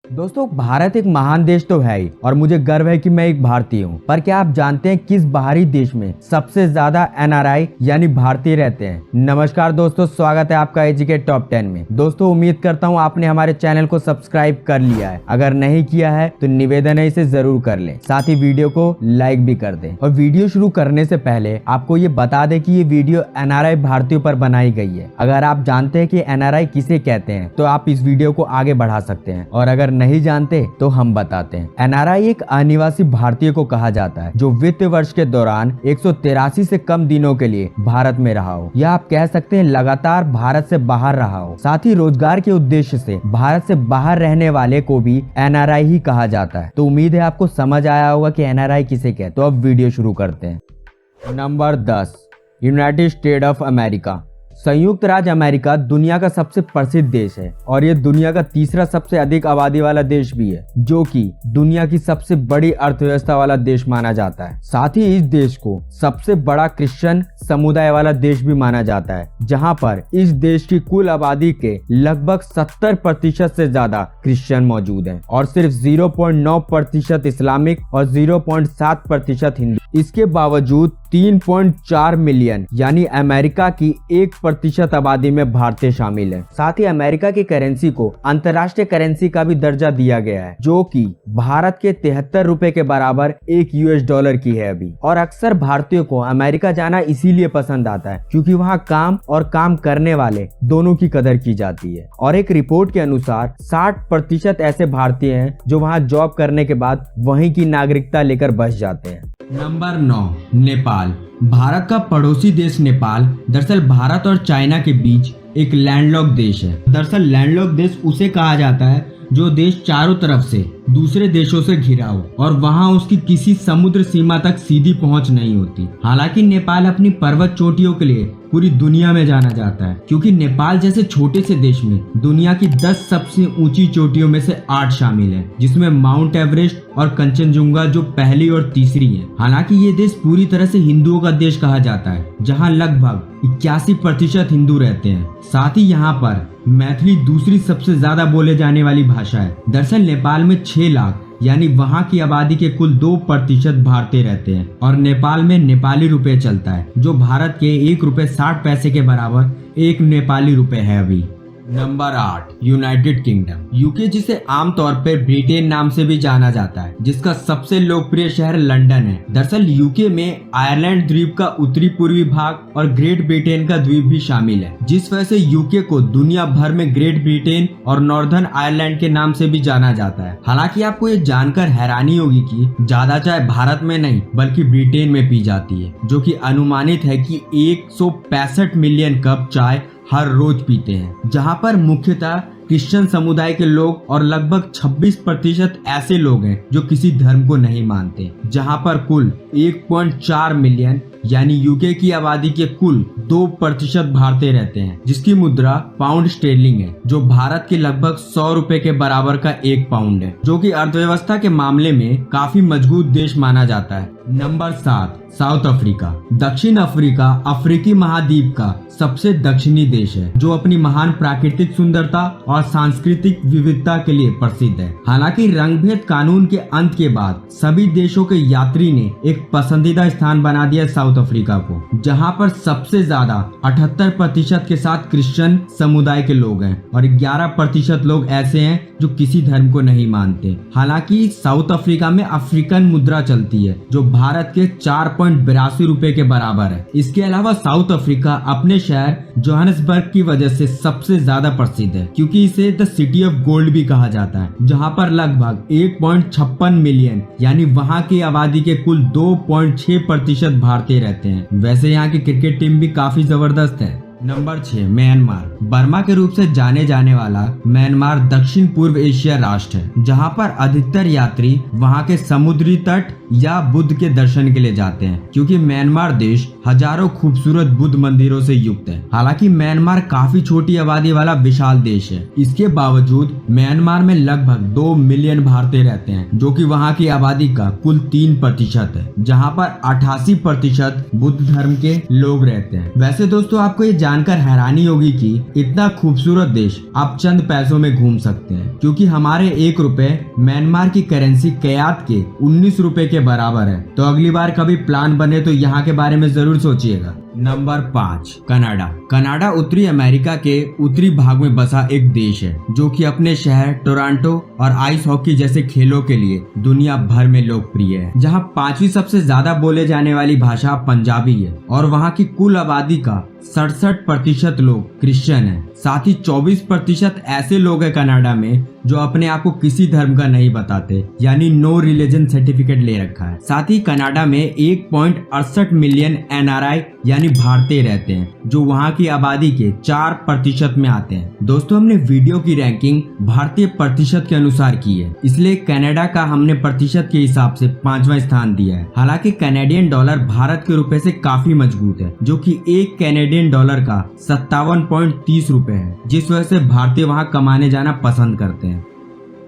दोस्तों, भारत एक महान देश तो है ही और मुझे गर्व है कि मैं एक भारतीय हूँ। पर क्या आप जानते हैं किस बाहरी देश में सबसे ज्यादा एनआरआई यानी भारतीय रहते हैं? नमस्कार दोस्तों, स्वागत है आपका एजुकेट टॉप 10 में। दोस्तों, उम्मीद करता हूँ आपने हमारे चैनल को सब्सक्राइब कर लिया है। अगर नहीं किया है तो निवेदन है इसे जरूर कर लें, साथ ही वीडियो को लाइक भी कर दें। और वीडियो शुरू करने से पहले आपको ये बता दें कि ये वीडियो एनआरआई भारतीयों पर बनाई गई है। अगर आप जानते हैं कि एनआरआई किसे कहते हैं तो आप इस वीडियो को आगे बढ़ा सकते हैं, और अगर नहीं जानते तो हम बताते हैं। एनआरआई एक अनिवासी भारतीय को कहा जाता है जो वित्त वर्ष के दौरान 183 से कम दिनों के लिए भारत में रहा हो, या आप कह सकते हैं लगातार भारत से बाहर रहा हो। साथ ही रोजगार के उद्देश्य से भारत से बाहर रहने वाले को भी एनआरआई ही कहा जाता है। तो उम्मीद है आपको समझ आया होगा कि एनआरआई किसे कहते हैं। तो अब वीडियो शुरू करते हैं। Number 10, United state of America. संयुक्त राज्य अमेरिका दुनिया का सबसे प्रसिद्ध देश है और ये दुनिया का तीसरा सबसे अधिक आबादी वाला देश भी है, जो कि दुनिया की सबसे बड़ी अर्थव्यवस्था वाला देश माना जाता है। साथ ही इस देश को सबसे बड़ा क्रिश्चियन समुदाय वाला देश भी माना जाता है, जहां पर इस देश की कुल आबादी के लगभग 70% से ज्यादा क्रिश्चियन मौजूद हैं और सिर्फ 0.9% इस्लामिक और 0.7% हिंदू। इसके बावजूद 3.4 मिलियन यानी अमेरिका की 1% आबादी में भारतीय शामिल है। साथ ही अमेरिका की करेंसी को अंतर्राष्ट्रीय करेंसी का भी दर्जा दिया गया है, जो कि भारत के 73 रुपए के बराबर $1 की है अभी। और अक्सर भारतीयों को अमेरिका जाना इसीलिए पसंद आता है क्योंकि वहाँ काम और काम करने वाले दोनों की कदर की जाती है। और एक रिपोर्ट के अनुसार 60% ऐसे भारतीय हैं जो वहाँ जॉब करने के बाद वहीं की नागरिकता लेकर बस जाते हैं। नंबर 9, नेपाल। भारत का पड़ोसी देश नेपाल दरअसल भारत और चाइना के बीच एक लैंडलॉक देश है। दरअसल लैंडलॉक देश उसे कहा जाता है जो देश चारों तरफ से दूसरे देशों से घिरा हो और वहां उसकी किसी समुद्र सीमा तक सीधी पहुंच नहीं होती। हालांकि नेपाल अपनी पर्वत चोटियों के लिए पूरी दुनिया में जाना जाता है, क्योंकि नेपाल जैसे छोटे से देश में दुनिया की 10 सबसे ऊंची चोटियों में से 8 शामिल है, जिसमें माउंट एवरेस्ट और कंचनजुंगा जो पहली और तीसरी है। हालांकि ये देश पूरी तरह से हिंदुओं का देश कहा जाता है, जहाँ लगभग 81% हिंदू रहते हैं। साथ ही यहाँ पर मैथिली दूसरी सबसे ज्यादा बोले जाने वाली भाषा है। दरअसल नेपाल में 6 लाख यानी वहाँ की आबादी के कुल 2% भारतीय रहते हैं और नेपाल में नेपाली रुपए चलता है, जो भारत के ₹1.60 के बराबर 1 नेपाली रुपए है अभी। Number 8, United kingdom. यूके, जिसे आमतौर पर ब्रिटेन नाम से भी जाना जाता है, जिसका सबसे लोकप्रिय शहर लंदन है। दरअसल यूके में आयरलैंड द्वीप का उत्तरी पूर्वी भाग और ग्रेट ब्रिटेन का द्वीप भी शामिल है, जिस वजह से यूके को दुनिया भर में ग्रेट ब्रिटेन और नॉर्दर्न आयरलैंड के नाम से भी जाना जाता है। हालांकि आपको ये जानकर हैरानी होगी कि ज्यादा चाय भारत में नहीं बल्कि ब्रिटेन में पी जाती है, जो कि अनुमानित है कि 165 मिलियन कप चाय हर रोज पीते हैं, जहां पर मुख्यतः क्रिश्चियन समुदाय के लोग और लगभग 26% ऐसे लोग हैं जो किसी धर्म को नहीं मानते। जहां पर कुल 1.4 मिलियन यानी यूके की आबादी के कुल 2% भारतीय रहते हैं, जिसकी मुद्रा पाउंड स्टेरलिंग है, जो भारत के लगभग 100 रुपए के बराबर का 1 पाउंड है, जो कि अर्थव्यवस्था के मामले में काफी मजबूत देश माना जाता है। Number 7, south Africa. दक्षिण अफ्रीका अफ्रीकी महाद्वीप का सबसे दक्षिणी देश है, जो अपनी महान प्राकृतिक सुंदरता और सांस्कृतिक विविधता के लिए प्रसिद्ध है। हालांकि रंगभेद कानून के अंत के बाद सभी देशों के यात्री ने एक पसंदीदा स्थान बना दिया साउथ अफ्रीका को, जहां पर सबसे ज्यादा 78% के साथ क्रिश्चियन समुदाय के लोग हैं और 11% लोग ऐसे हैं जो किसी धर्म को नहीं मानते। हालांकि साउथ अफ्रीका में अफ्रीकन मुद्रा चलती है, जो भारत के 4.82 रुपए के बराबर है। इसके अलावा साउथ अफ्रीका अपने शहर जोहान्सबर्ग की वजह से सबसे ज्यादा प्रसिद्ध है, क्योंकि इसे द सिटी ऑफ गोल्ड भी कहा जाता है, जहां पर लगभग 1.56 मिलियन यानी वहां की आबादी के कुल 2.6% भारतीय रहते हैं। वैसे यहाँ की क्रिकेट टीम भी काफी जबरदस्त है। Number 6, Myanmar. बर्मा के रूप से जाने जाने वाला म्यांमार दक्षिण पूर्व एशिया राष्ट्र है, जहां पर अधिकतर यात्री वहां के समुद्री तट या बुद्ध के दर्शन के लिए जाते हैं, क्योंकि म्यांमार देश हजारों खूबसूरत बुद्ध मंदिरों से युक्त है। हालांकि म्यांमार काफी छोटी आबादी वाला विशाल देश है। इसके बावजूद म्यांमार में लगभग 2 मिलियन भारतीय रहते हैं, जो कि वहां की आबादी का कुल 3% है, जहां पर 88% बुद्ध धर्म के लोग रहते हैं। वैसे दोस्तों, आपको ये जानकर हैरानी होगी कि इतना खूबसूरत देश आप चंद पैसों में घूम सकते हैं, क्योंकि हमारे 1 रुपए म्यांमार की करेंसी क्यात के 19 रुपए के बराबर है। तो अगली बार कभी प्लान बने तो यहाँ के बारे में जरूर सोचिएगा। Number 5, Canada. कनाडा उत्तरी अमेरिका के उत्तरी भाग में बसा एक देश है, जो कि अपने शहर टोरंटो और आइस हॉकी जैसे खेलों के लिए दुनिया भर में लोकप्रिय है। जहां 5वीं सबसे ज्यादा बोले जाने वाली भाषा पंजाबी है और वहां की कुल आबादी का 67% लोग क्रिश्चियन हैं। साथ ही 24% ऐसे लोग हैं कनाडा में जो अपने आप को किसी धर्म का नहीं बताते, यानी नो रिलीजन सर्टिफिकेट ले रखा है। साथ ही कनाडा में 1.68 मिलियन NRI यानी भारतीय रहते हैं, जो वहां की आबादी के 4% में आते हैं। दोस्तों, हमने वीडियो की रैंकिंग भारतीय प्रतिशत के अनुसार की है, इसलिए कनाडा का हमने प्रतिशत के हिसाब से 5वां स्थान दिया है। हालांकि कैनेडियन डॉलर भारत के रुपए से काफी मजबूत है, जो कि एक कैनेडियन डॉलर का 57.30 रुपए है, जिस वजह से भारतीय वहां कमाने जाना पसंद करते हैं।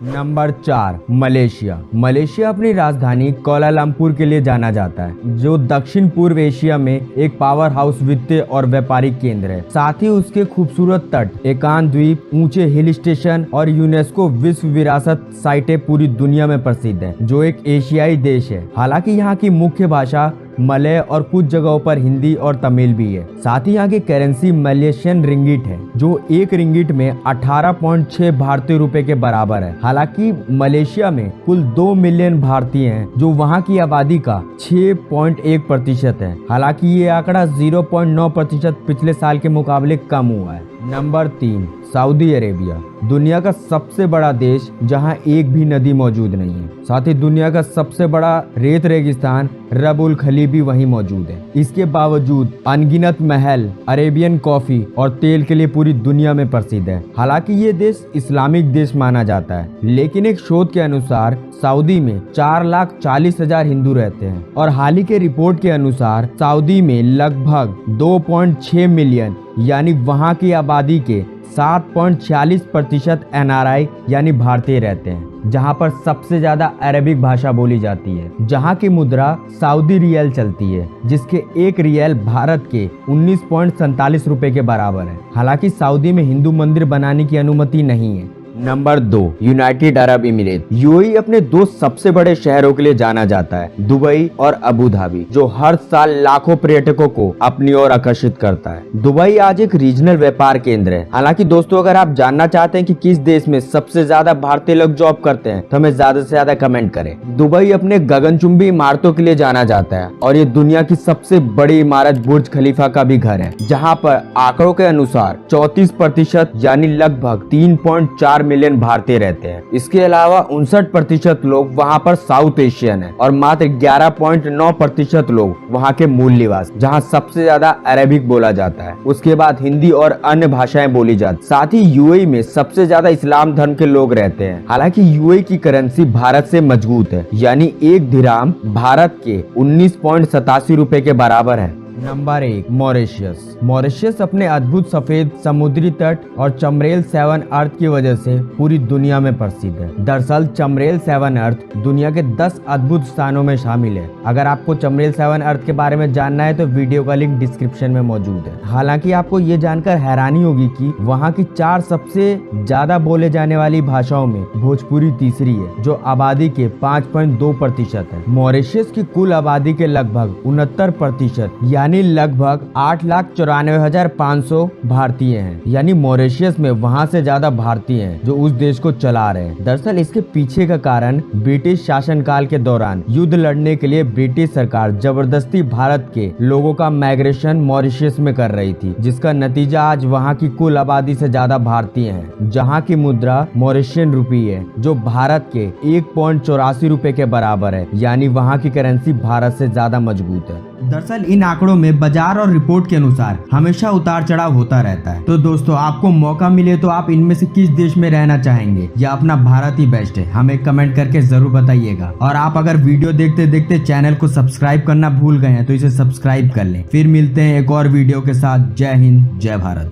Number 4, Malaysia. मलेशिया अपनी राजधानी कोलालमपुर के लिए जाना जाता है, जो दक्षिण पूर्व एशिया में एक पावर हाउस वित्तीय और व्यापारिक केंद्र है। साथ ही उसके खूबसूरत तट, एकांत द्वीप, ऊंचे हिल स्टेशन और यूनेस्को विश्व विरासत साइटें पूरी दुनिया में प्रसिद्ध है, जो एक एशियाई देश है। हालांकि यहाँ की मुख्य भाषा मलय और कुछ जगहों पर हिंदी और तमिल भी है। साथ ही यहाँ की करेंसी मलेशियन रिंगिट है, जो एक रिंगिट में 18.6 भारतीय रुपए के बराबर है। हालांकि मलेशिया में कुल 2 मिलियन भारतीय हैं, जो वहाँ की आबादी का 6.1% है। हालांकि ये आंकड़ा 0.9% पिछले साल के मुकाबले कम हुआ है। Number 3, Saudi Arabia. दुनिया का सबसे बड़ा देश जहां एक भी नदी मौजूद नहीं है। साथ ही दुनिया का सबसे बड़ा रेत रेगिस्तान रबुल खली भी वहीं मौजूद है। इसके बावजूद अनगिनत महल, अरेबियन कॉफी और तेल के लिए पूरी दुनिया में प्रसिद्ध है। हालांकि ये देश इस्लामिक देश माना जाता है, लेकिन एक शोध के अनुसार सऊदी में 4,40,000 हिंदू रहते हैं और हाल ही के रिपोर्ट के अनुसार सऊदी में लगभग 2.6 मिलियन यानी वहां की आबादी के 7.46% NRI यानी भारतीय रहते हैं, जहां पर सबसे ज्यादा अरबिक भाषा बोली जाती है। जहां की मुद्रा सऊदी रियल चलती है, जिसके एक रियल भारत के 19.47 रुपए के बराबर है। हालांकि सऊदी में हिंदू मंदिर बनाने की अनुमति नहीं है। Number 2, United Arab emirate. UAE अपने 2 सबसे बड़े शहरों के लिए जाना जाता है, दुबई और अबू धाबी, जो हर साल लाखों पर्यटकों को अपनी ओर आकर्षित करता है। दुबई आज एक रीजनल व्यापार केंद्र है। हालांकि दोस्तों, अगर आप जानना चाहते हैं कि किस देश में सबसे ज्यादा भारतीय लोग जॉब करते हैं, तो हमें ज्यादा से ज्यादा कमेंट करें। दुबई अपने गगनचुंबी इमारतों के लिए जाना जाता है और ये दुनिया की सबसे बड़ी इमारत बुर्ज खलीफा का भी घर है, जहाँ पर आंकड़ों के अनुसार 34% यानी लगभग 3.4 मिलियन भारतीय रहते हैं। इसके अलावा 59% लोग वहां पर साउथ एशियन है और मात्र 11.9% लोग वहां के मूल निवासी, जहां सबसे ज्यादा अरेबिक बोला जाता है। उसके बाद हिंदी और अन्य भाषाएं बोली जाती। साथ ही यूएई में सबसे ज्यादा इस्लाम धर्म के लोग रहते हैं। हालांकि यूएई की करेंसी भारत से मजबूत है, यानी एक दिरहम भारत के 19.87 रुपए के बराबर है। Number 1, Mauritius. मॉरिशस अपने अद्भुत सफेद समुद्री तट और चमरेल 7 अर्थ की वजह से पूरी दुनिया में प्रसिद्ध है। दरअसल चमरेल 7 अर्थ दुनिया के 10 अद्भुत स्थानों में शामिल है। अगर आपको चमरेल 7 अर्थ के बारे में जानना है तो वीडियो का लिंक डिस्क्रिप्शन में मौजूद है। हालांकि आपको ये जानकर हैरानी होगी कि वहाँ की 4 सबसे ज्यादा बोले जाने वाली भाषाओं में भोजपुरी तीसरी है, जो आबादी के 5.2% है। मॉरिशस की कुल आबादी के लगभग 69% यानी लगभग 8,94,500 भारतीय हैं। यानी मॉरिशस में वहां से ज्यादा भारतीय हैं जो उस देश को चला रहे हैं। दरअसल इसके पीछे का कारण ब्रिटिश शासनकाल के दौरान युद्ध लड़ने के लिए ब्रिटिश सरकार जबरदस्ती भारत के लोगों का माइग्रेशन मॉरिशस में कर रही थी, जिसका नतीजा आज वहां की कुल आबादी से ज्यादा भारतीय हैं। जहां की मुद्रा मॉरिशियन रुपी है, जो भारत के 1.84 रुपए के बराबर है, यानी वहां की करेंसी भारत से ज्यादा मजबूत है। दरअसल इन आंकड़ों में बाजार और रिपोर्ट के अनुसार हमेशा उतार चढ़ाव होता रहता है। तो दोस्तों, आपको मौका मिले तो आप इनमें से किस देश में रहना चाहेंगे या अपना भारत ही बेस्ट है, हमें कमेंट करके जरूर बताइएगा। और आप अगर वीडियो देखते देखते चैनल को सब्सक्राइब करना भूल गए हैं तो इसे सब्सक्राइब कर लें। फिर मिलते हैं एक और वीडियो के साथ। जय हिंद, जय भारत।